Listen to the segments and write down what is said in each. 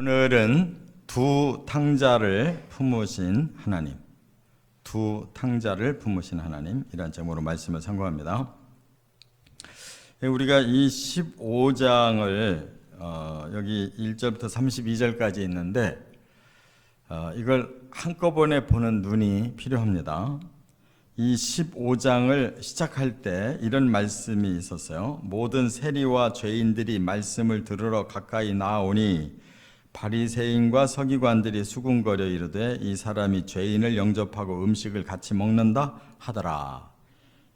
오늘은 두 탕자를 품으신 하나님, 두 탕자를 품으신 하나님 이란 제목으로 말씀을 상고합니다. 우리가 이 15장을 여기 1절부터 32절까지 있는데 이걸 한꺼번에 보는 눈이 필요합니다. 이 15장을 시작할 때 이런 말씀이 있었어요. 모든 세리와 죄인들이 말씀을 들으러 가까이 나오니 바리새인과 서기관들이 수군거려 이르되 이 사람이 죄인을 영접하고 음식을 같이 먹는다 하더라.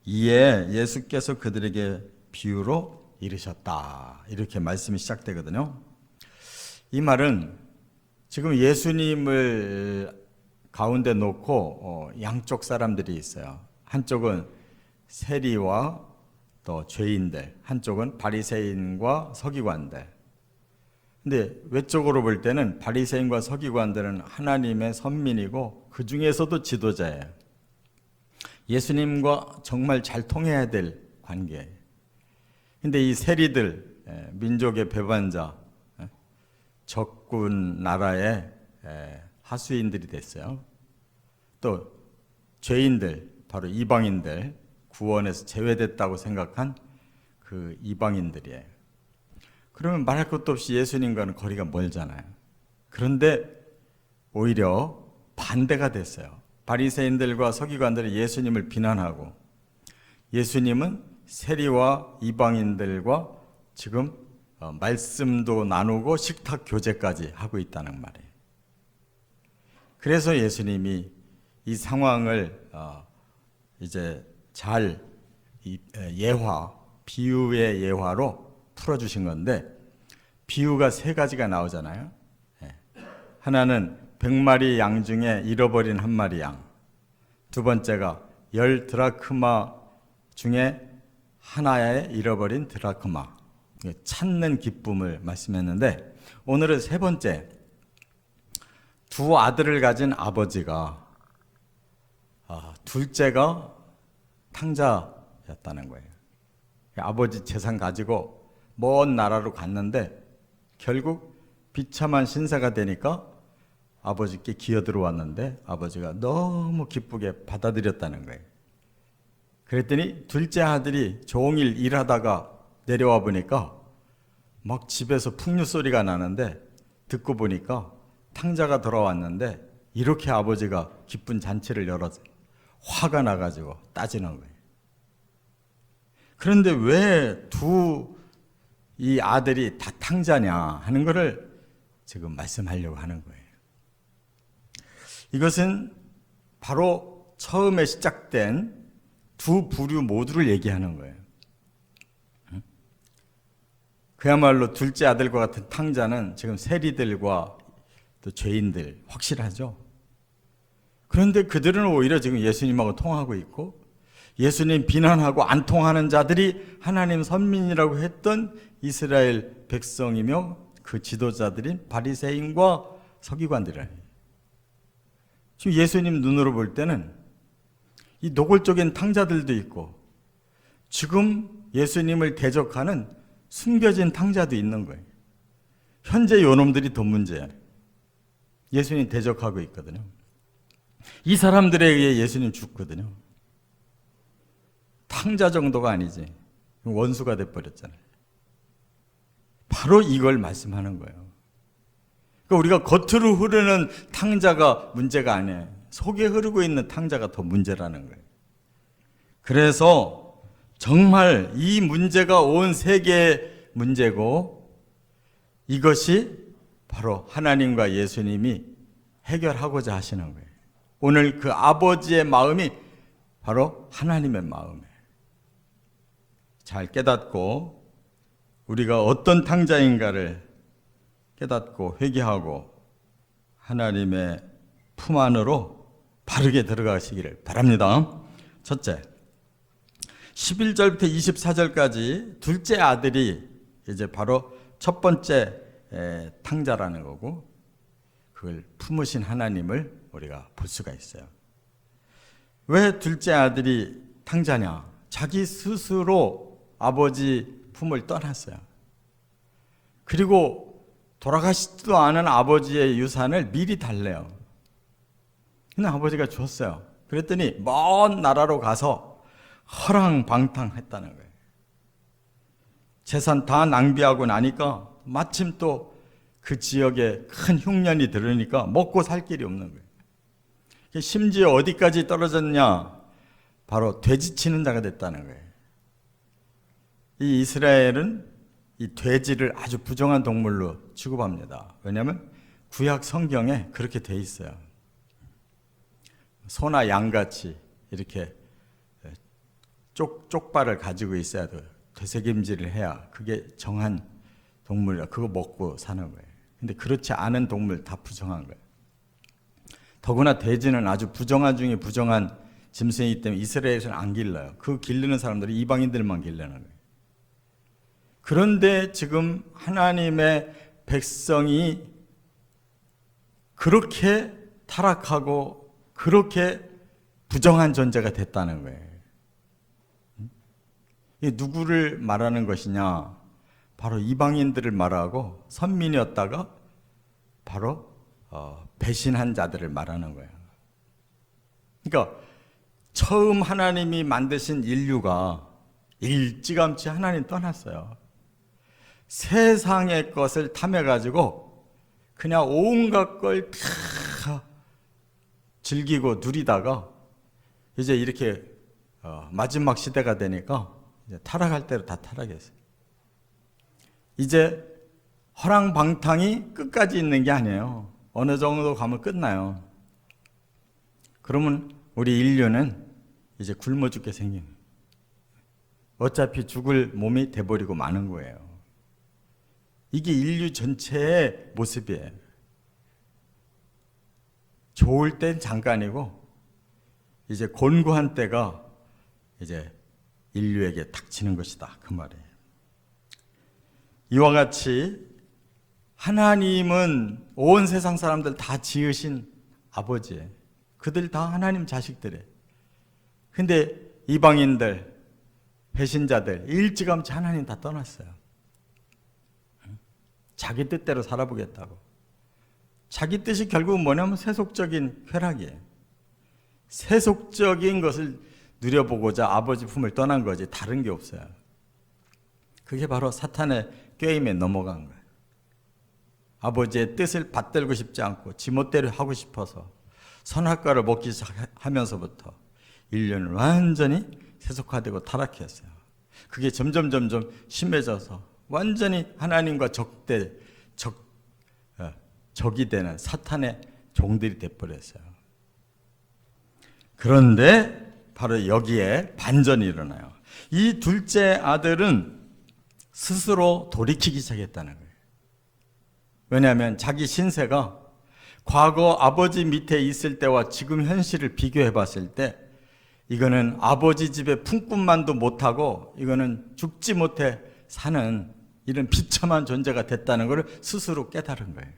이에 예수께서 그들에게 비유로 이르셨다. 이렇게 말씀이 시작되거든요. 이 말은 지금 예수님을 가운데 놓고 양쪽 사람들이 있어요. 한쪽은 세리와 또 죄인들, 한쪽은 바리새인과 서기관들. 근데 외적으로 볼 때는 바리새인과 서기관들은 하나님의 선민이고 그 중에서도 지도자예요. 예수님과 정말 잘 통해야 될 관계예요. 근데 이 세리들, 민족의 배반자, 적군 나라의 하수인들이 됐어요. 또 죄인들, 바로 이방인들, 구원에서 제외됐다고 생각한 그 이방인들이에요. 그러면 말할 것도 없이 예수님과는 거리가 멀잖아요. 그런데 오히려 반대가 됐어요. 바리새인들과 서기관들이 예수님을 비난하고 예수님은 세리와 이방인들과 지금 말씀도 나누고 식탁 교제까지 하고 있다는 말이에요. 그래서 예수님이 이 상황을 이제 잘 비유의 예화로 풀어주신 건데, 비유가 세 가지가 나오잖아요. 하나는 100마리 양 중에 잃어버린 한 마리 양, 두 번째가 10 드라크마 중에 하나에 잃어버린 드라크마, 찾는 기쁨을 말씀했는데, 오늘은 세 번째, 두 아들을 가진 아버지가 둘째가 탕자였다는 거예요. 아버지 재산 가지고 먼 나라로 갔는데 결국 비참한 신세가 되니까 아버지께 기어 들어왔는데 아버지가 너무 기쁘게 받아들였다는 거예요. 그랬더니 둘째 아들이 종일 일하다가 내려와 보니까 막 집에서 풍류 소리가 나는데 듣고 보니까 탕자가 돌아왔는데 이렇게 아버지가 기쁜 잔치를 열어서 화가 나가지고 따지는 거예요. 그런데 왜 이 아들이 다 탕자냐 하는 것을 지금 말씀하려고 하는 거예요. 이것은 바로 처음에 시작된 두 부류 모두를 얘기하는 거예요. 그야말로 둘째 아들과 같은 탕자는 지금 세리들과 또 죄인들 확실하죠. 그런데 그들은 오히려 지금 예수님하고 통하고 있고 예수님 비난하고 안 통하는 자들이 하나님 선민이라고 했던 이스라엘 백성이며 그 지도자들인 바리새인과 서기관들이에요. 지금 예수님 눈으로 볼 때는 이 노골적인 탕자들도 있고 지금 예수님을 대적하는 숨겨진 탕자도 있는 거예요. 현재 요놈들이 더 문제예요. 예수님 대적하고 있거든요. 이 사람들에 의해 예수님 죽거든요. 탕자 정도가 아니지. 원수가 돼버렸잖아요. 바로 이걸 말씀하는 거예요. 그러니까 우리가 겉으로 흐르는 탕자가 문제가 아니에요. 속에 흐르고 있는 탕자가 더 문제라는 거예요. 그래서 정말 이 문제가 온 세계의 문제고 이것이 바로 하나님과 예수님이 해결하고자 하시는 거예요. 오늘 그 아버지의 마음이 바로 하나님의 마음이에요. 잘 깨닫고 우리가 어떤 탕자인가를 깨닫고 회개하고 하나님의 품 안으로 바르게 들어가시기를 바랍니다. 첫째, 11절부터 24절까지 둘째 아들이 이제 바로 첫 번째 탕자라는 거고 그걸 품으신 하나님을 우리가 볼 수가 있어요. 왜 둘째 아들이 탕자냐? 자기 스스로 아버지 품을 떠났어요. 그리고 돌아가시지도 않은 아버지의 유산을 미리 달래요. 근데 아버지가 줬어요. 그랬더니 먼 나라로 가서 허랑방탕했다는 거예요. 재산 다 낭비하고 나니까 마침 또 그 지역에 큰 흉년이 들으니까 먹고 살 길이 없는 거예요. 심지어 어디까지 떨어졌냐? 바로 돼지 치는 자가 됐다는 거예요. 이 이스라엘은 이 돼지를 아주 부정한 동물로 취급합니다. 왜냐하면 구약 성경에 그렇게 돼 있어요. 소나 양같이 이렇게 쪽발을 가지고 있어야 돼요. 되새김질을 해야 그게 정한 동물이라 그거 먹고 사는 거예요. 근데 그렇지 않은 동물 다 부정한 거예요. 더구나 돼지는 아주 부정한 중에 부정한 짐승이기 때문에 이스라엘에서는 안 길러요. 그 기르는 사람들이 이방인들만 기르는 거예요. 그런데 지금 하나님의 백성이 그렇게 타락하고 그렇게 부정한 존재가 됐다는 거예요. 이게 누구를 말하는 것이냐? 바로 이방인들을 말하고 선민이었다가 바로 배신한 자들을 말하는 거예요. 그러니까 처음 하나님이 만드신 인류가 일찌감치 하나님 떠났어요. 세상의 것을 탐해가지고 그냥 온갖 걸 다 즐기고 누리다가 이제 이렇게 마지막 시대가 되니까 이제 타락할 대로 다 타락했어요. 이제 허랑방탕이 끝까지 있는 게 아니에요. 어느 정도 가면 끝나요. 그러면 우리 인류는 이제 굶어 죽게 생긴 거예요. 어차피 죽을 몸이 돼버리고 마는 거예요. 이게 인류 전체의 모습이에요. 좋을 땐 잠깐이고 이제 곤고한 때가 이제 인류에게 닥치는 것이다, 그 말이에요. 이와 같이 하나님은 온 세상 사람들 다 지으신 아버지예요. 그들 다 하나님 자식들이에요. 근데 이방인들, 배신자들 일찌감치 하나님 다 떠났어요. 자기 뜻대로 살아보겠다고. 자기 뜻이 결국은 뭐냐면 세속적인 쾌락이에요. 세속적인 것을 누려보고자 아버지 품을 떠난 거지 다른 게 없어요. 그게 바로 사탄의 꾀임에 넘어간 거예요. 아버지의 뜻을 받들고 싶지 않고 지멋대로 하고 싶어서 선악과를 먹기 시작하면서부터 인류는 완전히 세속화되고 타락했어요. 그게 점점 심해져서 완전히 하나님과 적이 되는 사탄의 종들이 돼버렸어요. 그런데 바로 여기에 반전이 일어나요. 이 둘째 아들은 스스로 돌이키기 시작했다는 거예요. 왜냐하면 자기 신세가 과거 아버지 밑에 있을 때와 지금 현실을 비교해 봤을 때 이거는 아버지 집에 품꾼만도 못하고 이거는 죽지 못해 사는 이런 비참한 존재가 됐다는 것을 스스로 깨달은 거예요.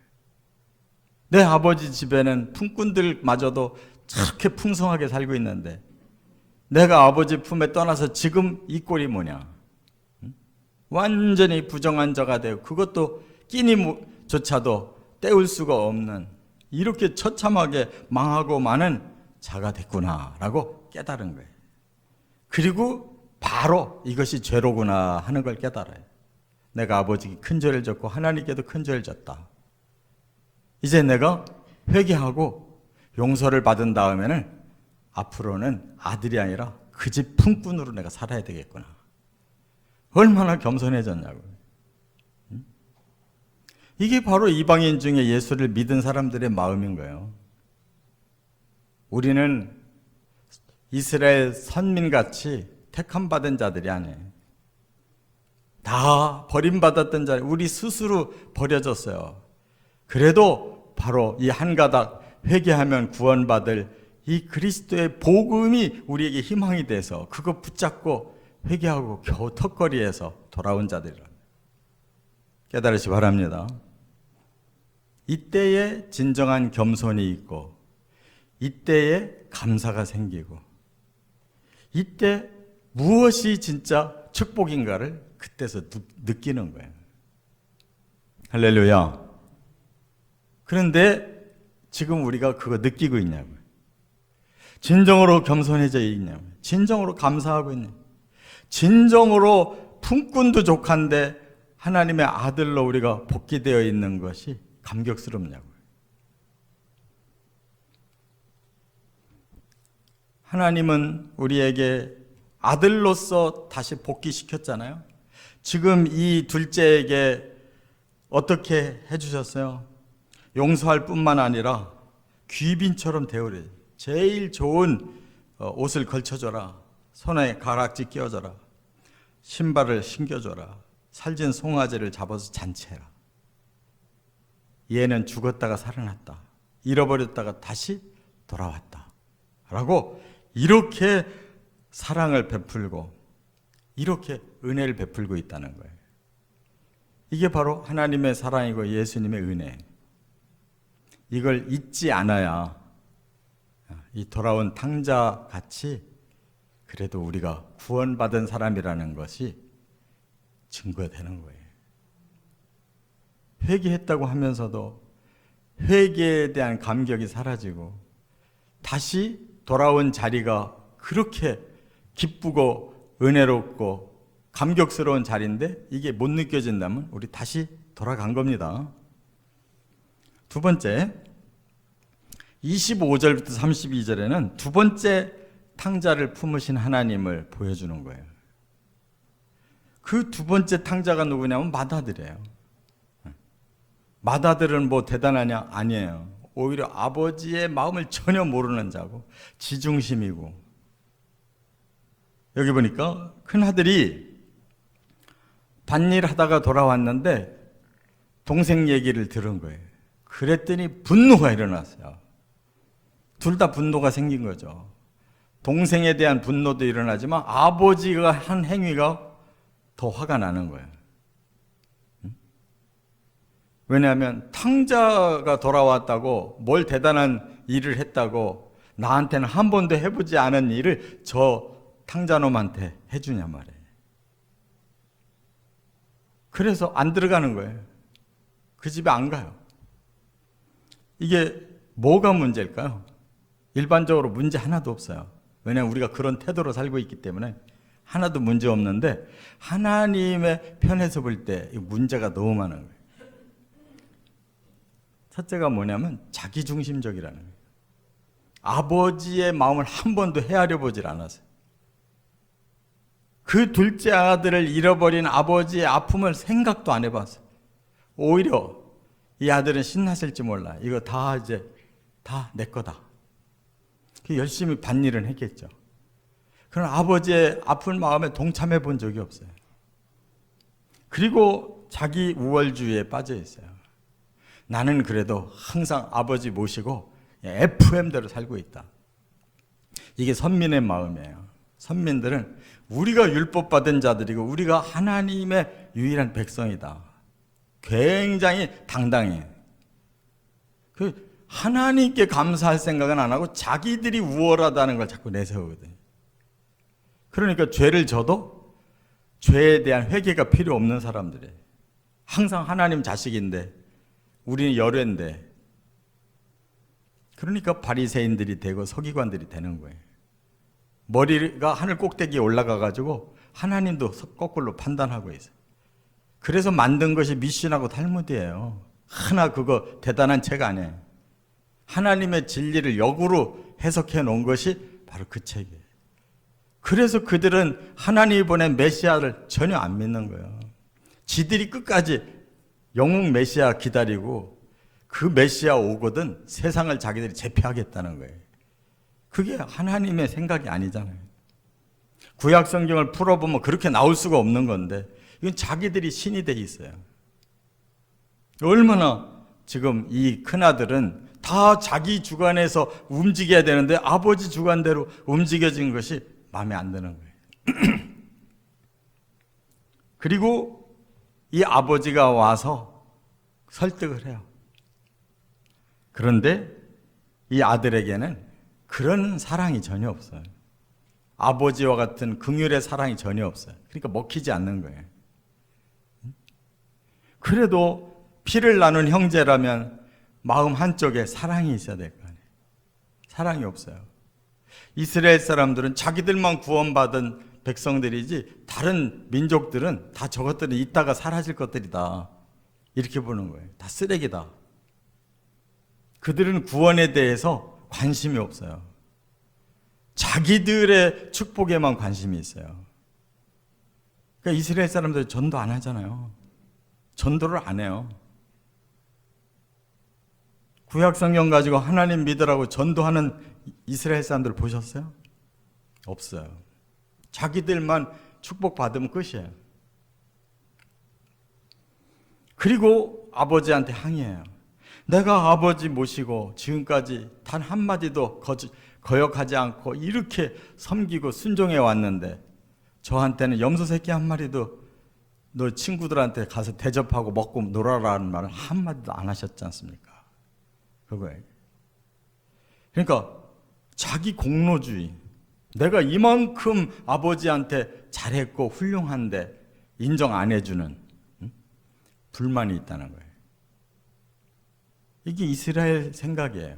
내 아버지 집에는 품꾼들마저도 저렇게 풍성하게 살고 있는데 내가 아버지 품에 떠나서 지금 이 꼴이 뭐냐. 완전히 부정한 자가 되고 그것도 끼니조차도 때울 수가 없는 이렇게 처참하게 망하고 마는 자가 됐구나라고 깨달은 거예요. 그리고 바로 이것이 죄로구나 하는 걸 깨달아요. 내가 아버지께 큰 죄를 졌고 하나님께도 큰 죄를 졌다. 이제 내가 회개하고 용서를 받은 다음에는 앞으로는 아들이 아니라 그 집 품꾼으로 내가 살아야 되겠구나. 얼마나 겸손해졌냐고요. 이게 바로 이방인 중에 예수를 믿은 사람들의 마음인 거예요. 우리는 이스라엘 선민같이 택함받은 자들이 아니에요. 다 버림받았던 자, 우리 스스로 버려졌어요. 그래도 바로 이 한 가닥 회개하면 구원받을 이 그리스도의 복음이 우리에게 희망이 돼서 그거 붙잡고 회개하고 겨우 턱걸이에서 돌아온 자들이라 깨달으시 바랍니다. 이때에 진정한 겸손이 있고 이때에 감사가 생기고 이때 무엇이 진짜 축복인가를 그때서 느끼는 거예요. 할렐루야. 그런데 지금 우리가 그거 느끼고 있냐고요. 진정으로 겸손해져 있냐고요. 진정으로 감사하고 있냐고요. 진정으로 품꾼도 족한데 하나님의 아들로 우리가 복귀되어 있는 것이 감격스럽냐고요. 하나님은 우리에게 아들로서 다시 복귀시켰잖아요. 지금 이 둘째에게 어떻게 해주셨어요? 용서할 뿐만 아니라 귀빈처럼 대우래. 제일 좋은 옷을 걸쳐줘라. 손에 가락지 끼워줘라. 신발을 신겨줘라. 살진 송아지를 잡아서 잔치해라. 얘는 죽었다가 살아났다. 잃어버렸다가 다시 돌아왔다. 라고 이렇게 사랑을 베풀고 이렇게 은혜를 베풀고 있다는 거예요. 이게 바로 하나님의 사랑이고 예수님의 은혜. 이걸 잊지 않아야 이 돌아온 탕자 같이 그래도 우리가 구원받은 사람이라는 것이 증거되는 거예요. 회개했다고 하면서도 회개에 대한 감격이 사라지고 다시 돌아온 자리가 그렇게 기쁘고 은혜롭고 감격스러운 자리인데 이게 못 느껴진다면 우리 다시 돌아간 겁니다. 두 번째, 25절부터 32절에는 두 번째 탕자를 품으신 하나님을 보여주는 거예요. 그 두 번째 탕자가 누구냐면 맏아들이에요. 맏아들은 뭐 대단하냐? 아니에요. 오히려 아버지의 마음을 전혀 모르는 자고 지중심이고, 여기 보니까 큰아들이 밭일 하다가 돌아왔는데 동생 얘기를 들은 거예요. 그랬더니 분노가 일어났어요. 둘 다 분노가 생긴 거죠. 동생에 대한 분노도 일어나지만 아버지가 한 행위가 더 화가 나는 거예요. 왜냐하면 탕자가 돌아왔다고 뭘 대단한 일을 했다고 나한테는 한 번도 해보지 않은 일을 저 탕자놈한테 해주냐 말이에요. 그래서 안 들어가는 거예요. 그 집에 안 가요. 이게 뭐가 문제일까요? 일반적으로 문제 하나도 없어요. 왜냐하면 우리가 그런 태도로 살고 있기 때문에 하나도 문제 없는데 하나님의 편에서 볼 때 문제가 너무 많은 거예요. 첫째가 뭐냐면 자기중심적이라는 거예요. 아버지의 마음을 한 번도 헤아려 보질 않았어요. 그 둘째 아들을 잃어버린 아버지의 아픔을 생각도 안 해봤어요. 오히려 이 아들은 신났을지 몰라. 이거 다 이제 다 내 거다. 열심히 밭일은 했겠죠. 그러나 아버지의 아픈 마음에 동참해 본 적이 없어요. 그리고 자기 우월주의에 빠져 있어요. 나는 그래도 항상 아버지 모시고 FM대로 살고 있다. 이게 선민의 마음이에요. 선민들은 우리가 율법받은 자들이고 우리가 하나님의 유일한 백성이다. 굉장히 당당해. 하나님께 감사할 생각은 안 하고 자기들이 우월하다는 걸 자꾸 내세우거든요. 그러니까 죄를 져도 죄에 대한 회개가 필요 없는 사람들이에요. 항상 하나님 자식인데 우리는 열애인데, 그러니까 바리새인들이 되고 서기관들이 되는 거예요. 머리가 하늘 꼭대기에 올라가 가지고 하나님도 거꾸로 판단하고 있어요. 그래서 만든 것이 미신하고 탈무드예요. 하나 그거 대단한 책 아니에요. 하나님의 진리를 역으로 해석해 놓은 것이 바로 그 책이에요. 그래서 그들은 하나님이 보낸 메시아를 전혀 안 믿는 거예요. 지들이 끝까지 영웅 메시아 기다리고 그 메시아 오거든 세상을 자기들이 제패하겠다는 거예요. 그게 하나님의 생각이 아니잖아요. 구약 성경을 풀어보면 그렇게 나올 수가 없는 건데 이건 자기들이 신이 돼 있어요. 얼마나 지금 이 큰아들은 다 자기 주관에서 움직여야 되는데 아버지 주관대로 움직여진 것이 마음에 안 드는 거예요. 그리고 이 아버지가 와서 설득을 해요. 그런데 이 아들에게는 그런 사랑이 전혀 없어요. 아버지와 같은 긍휼의 사랑이 전혀 없어요. 그러니까 먹히지 않는 거예요. 그래도 피를 나눈 형제라면 마음 한쪽에 사랑이 있어야 될 거 아니에요. 사랑이 없어요. 이스라엘 사람들은 자기들만 구원받은 백성들이지 다른 민족들은 다 저것들은 있다가 사라질 것들이다. 이렇게 보는 거예요. 다 쓰레기다. 그들은 구원에 대해서 관심이 없어요. 자기들의 축복에만 관심이 있어요. 그러니까 이스라엘 사람들 전도 안 하잖아요. 전도를 안 해요. 구약 성경 가지고 하나님 믿으라고 전도하는 이스라엘 사람들 보셨어요? 없어요. 자기들만 축복받으면 끝이에요. 그리고 아버지한테 항의해요. 내가 아버지 모시고 지금까지 단 한마디도 거역하지 않고 이렇게 섬기고 순종해 왔는데 저한테는 염소 새끼 한 마리도 너 친구들한테 가서 대접하고 먹고 놀아라는 말을 한마디도 안 하셨지 않습니까? 그거예요. 그러니까 자기 공로주의. 내가 이만큼 아버지한테 잘했고 훌륭한데 인정 안 해주는 불만이 있다는 거예요. 이게 이스라엘 생각이에요.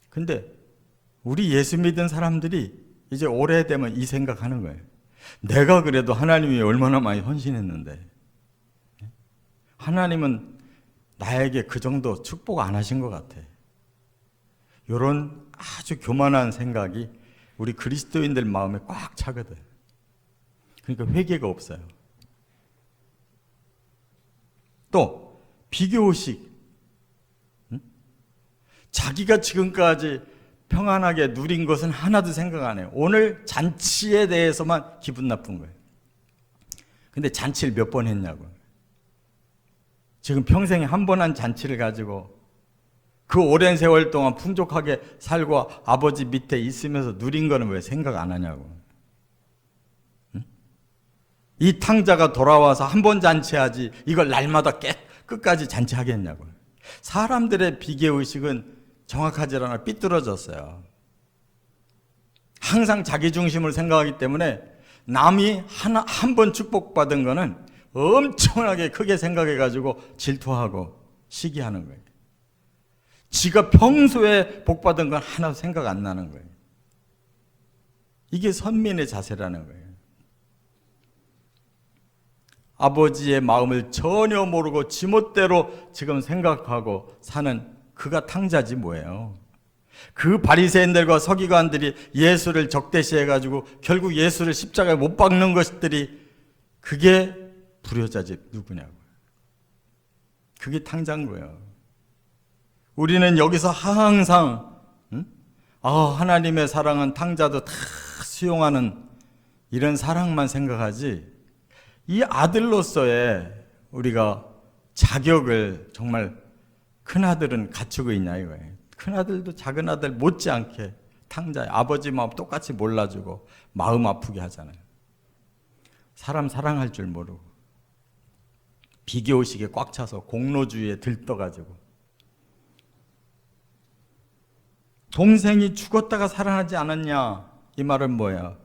근데 우리 예수 믿은 사람들이 이제 오래되면 이 생각하는 거예요. 내가 그래도 하나님이 얼마나 많이 헌신했는데 하나님은 나에게 그 정도 축복 안 하신 것 같아. 이런 아주 교만한 생각이 우리 그리스도인들 마음에 꽉 차거든. 그러니까 회개가 없어요. 또 비교의식. 자기가 지금까지 평안하게 누린 것은 하나도 생각 안 해요. 오늘 잔치에 대해서만 기분 나쁜 거예요. 근데 잔치를 몇 번 했냐고. 지금 평생에 한 번 한 잔치를 가지고 그 오랜 세월 동안 풍족하게 살고 아버지 밑에 있으면서 누린 거는 왜 생각 안 하냐고. 이 탕자가 돌아와서 한 번 잔치하지 이걸 날마다 끝까지 잔치하겠냐고. 사람들의 비교의식은 정확하지 않아 삐뚤어졌어요. 항상 자기 중심을 생각하기 때문에 남이 한 번 축복받은 거는 엄청나게 크게 생각해가지고 질투하고 시기하는 거예요. 지가 평소에 복받은 건 하나도 생각 안 나는 거예요. 이게 선민의 자세라는 거예요. 아버지의 마음을 전혀 모르고 지멋대로 지금 생각하고 사는 그가 탕자지 뭐예요. 그 바리새인들과 서기관들이 예수를 적대시해가지고 결국 예수를 십자가에 못 박는 것들이 그게 불효자지 누구냐고요. 그게 탕자인 거예요. 우리는 여기서 항상 하나님의 사랑은 탕자도 다 수용하는 이런 사랑만 생각하지 이 아들로서의 우리가 자격을 정말 큰아들은 갖추고 있냐 이거예요. 큰아들도 작은아들 못지않게 탕자예요. 아버지 마음 똑같이 몰라주고 마음 아프게 하잖아요. 사람 사랑할 줄 모르고 비교의식에 꽉 차서 공로주의에 들떠가지고 동생이 죽었다가 살아나지 않았냐 이 말은 뭐야?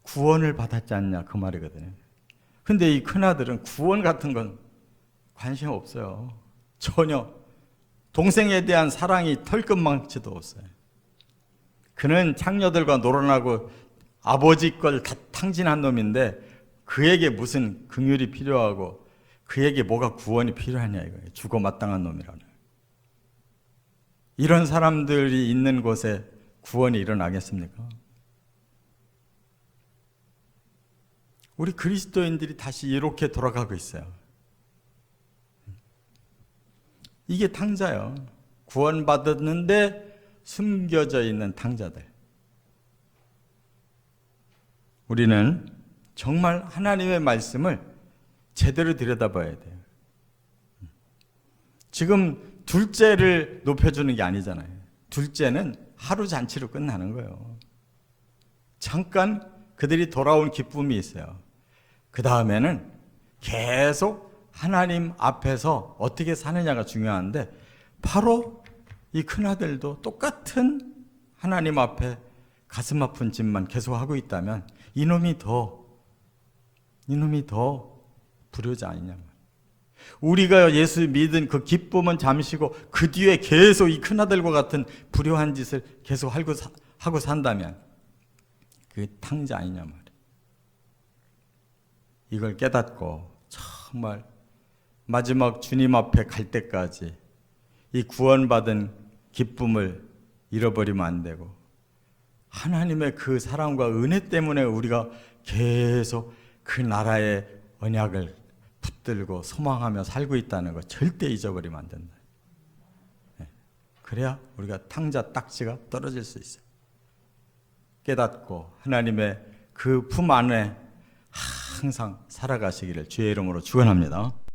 구원을 받았지 않냐 그 말이거든요. 근데 이 큰아들은 구원 같은 건 관심 없어요. 전혀. 동생에 대한 사랑이 털끝망치도 없어요. 그는 창녀들과 놀아나고 아버지 걸 다 탕진한 놈인데 그에게 무슨 긍휼이 필요하고 그에게 뭐가 구원이 필요하냐 이거예요. 죽어 마땅한 놈이라는. 이런 사람들이 있는 곳에 구원이 일어나겠습니까? 우리 그리스도인들이 다시 이렇게 돌아가고 있어요. 이게 탕자예요. 구원받았는데 숨겨져 있는 탕자들. 우리는 정말 하나님의 말씀을 제대로 들여다봐야 돼요. 지금 둘째를 높여주는 게 아니잖아요. 둘째는 하루 잔치로 끝나는 거예요. 잠깐 그들이 돌아온 기쁨이 있어요. 그 다음에는 계속 하나님 앞에서 어떻게 사느냐가 중요한데 바로 이 큰아들도 똑같은 하나님 앞에 가슴 아픈 짓만 계속하고 있다면 이놈이 더 불효자 아니냐. 우리가 예수 믿은 그 기쁨은 잠시고 그 뒤에 계속 이 큰아들과 같은 불효한 짓을 계속 하고 산다면 그게 탕자 아니냐 말이에요. 이걸 깨닫고 정말 마지막 주님 앞에 갈 때까지 이 구원받은 기쁨을 잃어버리면 안 되고, 하나님의 그 사랑과 은혜 때문에 우리가 계속 그 나라의 언약을 붙들고 소망하며 살고 있다는 거 절대 잊어버리면 안 된다. 그래야 우리가 탕자 딱지가 떨어질 수 있어요. 깨닫고 하나님의 그 품 안에 항상 살아가시기를 주의 이름으로 축원합니다.